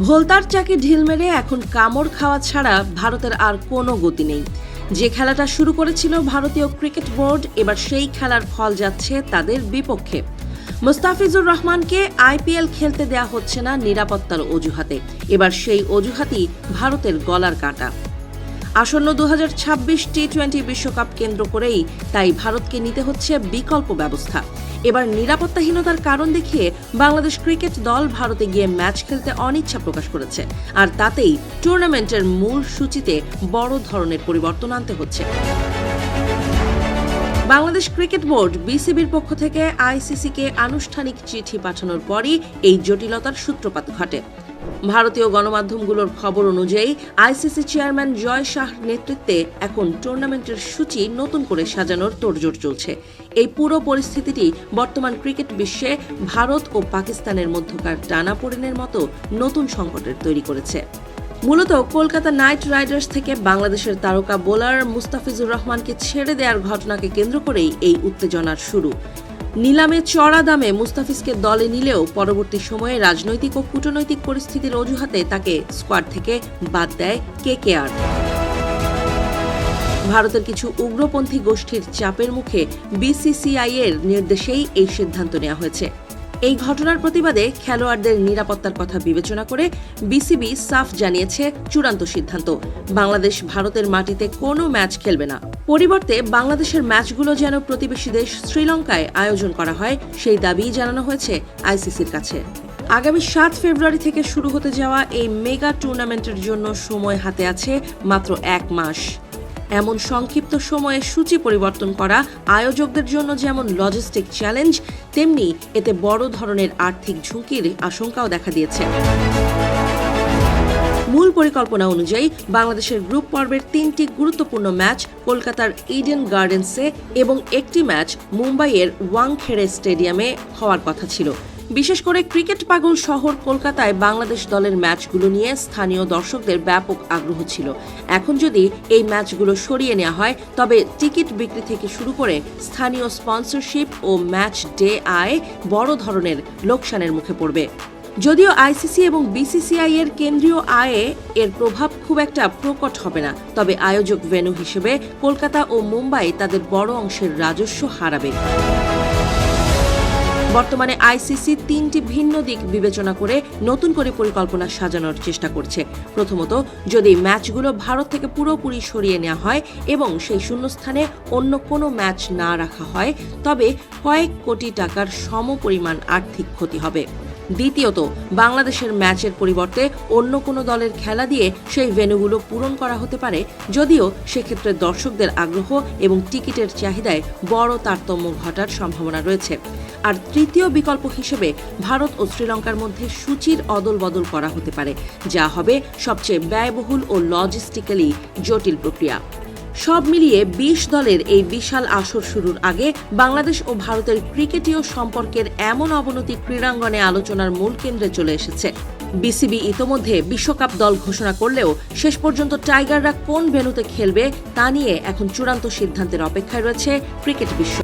ভোলতার চাকে ঢিল মেরে এখন কামড় খাওয়া ছাড়া ভারতের আর কোনো গতি নেই। যে খেলাটা শুরু করেছিল ভারতীয় ক্রিকেট বোর্ড, এবার সেই খেলার ফল যাচ্ছে তাদের বিপক্ষে। মুস্তাফিজুর রহমানকে আইপিএল খেলতে দেয়া হচ্ছে না নিরাপত্তার অজুহাতে। এবার সেই অজুহাতই ভারতের গলার কাঁটা। আসন্ন 2026 টি-20 বিশ্বকাপ কেন্দ্র করেই তাই ভারতকে নিতে হচ্ছে বিকল্প ব্যবস্থা। এবার নিরাপত্তাহীনতার কারণ দেখিয়ে বাংলাদেশ ক্রিকেট দল ভারতে গিয়ে ম্যাচ খেলতে অনিচ্ছা প্রকাশ করেছে, আর তাতেই টুর্নামেন্টের মূল সূচিতে বড় ধরনের পরিবর্তন আনতে হচ্ছে। বাংলাদেশ ক্রিকেট বোর্ড বিসিবির পক্ষ থেকে আইসিসিকে আনুষ্ঠানিক চিঠি পাঠানোর পরই এই জটিলতার সূত্রপাত ঘটে। ভারতীয় গণমাধ্যমগুলোর খবর অনুযায়ী আইসিসি চেয়ারম্যান জয় শাহর নেতৃত্বে এখন টুর্নামেন্টের সূচি নতুন করে সাজানোর তোড়জোড় চলছে। এই পুরো পরিস্থিতিটি বর্তমান ক্রিকেট বিশ্বে ভারত ও পাকিস্তানের মধ্যকার টানাপোড়েনের মতো নতুন সংকটের তৈরি করেছে। মূলত কলকাতা নাইট রাইডার্স থেকে বাংলাদেশের তারকা বোলার মুস্তাফিজুর রহমানকে ছেড়ে দেওয়ার ঘটনাকে কেন্দ্র করেই এই উত্তেজনার শুরু। নিলামে চড়া দামে মুস্তাফিজকে দলে নিলেও পরবর্তী সময়ে রাজনৈতিক ও কূটনৈতিক পরিস্থিতির অজুহাতে তাকে স্কোয়াড থেকে বাদ দেয় কেকেআর। ভারতের কিছু উগ্রপন্থী গোষ্ঠীর চাপের মুখে বিসিসিআই এর নির্দেশেই এই সিদ্ধান্ত নেওয়া হয়েছে। এই ঘটনার প্রতিবাদে খেলোয়াড়দের নিরাপত্তার কথা বিবেচনা করে বিসিবি সাফ জানিয়েছে চূড়ান্ত সিদ্ধান্ত, বাংলাদেশ ভারতের মাটিতে কোনো ম্যাচ খেলবে না। পরিবর্তে বাংলাদেশের ম্যাচগুলো যেন প্রতিবেশী দেশ শ্রীলঙ্কায় আয়োজন করা হয় সেই দাবিই জানানো হয়েছে আইসিসির কাছে। আগামী 7 ফেব্রুয়ারি থেকে শুরু হতে যাওয়া এই মেগা টুর্নামেন্টের জন্য সময় হাতে আছে মাত্র 1 মাস। এমন সংক্ষিপ্ত সময়ে সূচি পরিবর্তন করা আয়োজকদের জন্য যেমন লজিস্টিক চ্যালেঞ্জ, তেমনি এতে বড় ধরনের আর্থিক ঝুঁকির আশঙ্কাও দেখা দিয়েছে। মূল পরিকল্পনা অনুযায়ী বাংলাদেশের গ্রুপ পর্বের 3টি গুরুত্বপূর্ণ ম্যাচ কলকাতার ইডেন গার্ডেন্সে এবং একটি ম্যাচ মুম্বাইয়ের ওয়াংখেড়ে স্টেডিয়ামে হওয়ার কথা ছিল। বিশেষ করে ক্রিকেট পাগল শহর কলকাতায় বাংলাদেশ দলের ম্যাচগুলো নিয়ে স্থানীয় দর্শকদের ব্যাপক আগ্রহ ছিল। এখন যদি এই ম্যাচগুলো সরিয়ে নেওয়া হয়, তবে টিকিট বিক্রি থেকে শুরু করে স্থানীয় স্পন্সরশিপ ও ম্যাচ ডে আয় বড় ধরনের লোকসানের মুখে পড়বে। যদিও আইসিসি এবং বিসিসিআই এর কেন্দ্রীয় আয়ে এর প্রভাব খুব একটা প্রকট হবে না, তবে আয়োজক ভেন্যু হিসেবে কলকাতা ও মুম্বাই তাদের বড় অংশের রাজস্ব হারাবে। বর্তমানে আইসিসি 3টি ভিন্ন দিক বিবেচনা করে নতুন করে পরিকল্পনা সাজানোর চেষ্টা করছে। প্রথমত, যদি ম্যাচগুলো ভারত থেকে পুরোপুরি সরিয়ে নেওয়া হয় এবং সেই শূন্যস্থানে অন্য কোনো ম্যাচ না রাখা হয়, তবে কয়েক কোটি টাকার সমপরিমাণ আর্থিক ক্ষতি হবে। দ্বিতীয়ত, বাংলাদেশের ম্যাচের পরিবর্তে অন্য কোনো দলের খেলা দিয়ে সেই ভেন্যুগুলো পূরণ করা হতে পারে, যদিও সেক্ষেত্রে দর্শকদের আগ্রহ এবং টিকিটের চাহিদায় বড় তারতম্য ঘটার সম্ভাবনা রয়েছে। আর তৃতীয় বিকল্প হিসেবে ভারত ও শ্রীলঙ্কার মধ্যে সূচির অদল বদল করা হতে পারে, যা হবে সবচেয়ে ব্যয়বহুল ও লজিস্টিক্যালি জটিল প্রক্রিয়া। সব মিলিয়ে 20 দলের এই বিশাল আসর শুরুর আগে বাংলাদেশ ও ভারতের ক্রিকেটীয় সম্পর্কের এমন অবনতি ক্রীড়াঙ্গনে আলোচনার মূল কেন্দ্রে চলে এসেছে। বিসিবি ইতোমধ্যে বিশ্বকাপ দল ঘোষণা করলেও শেষ পর্যন্ত টাইগাররা কোন ভেন্যুতে খেলবে তা নিয়ে এখন চূড়ান্ত সিদ্ধান্তের অপেক্ষায় রয়েছে ক্রিকেট বিশ্ব।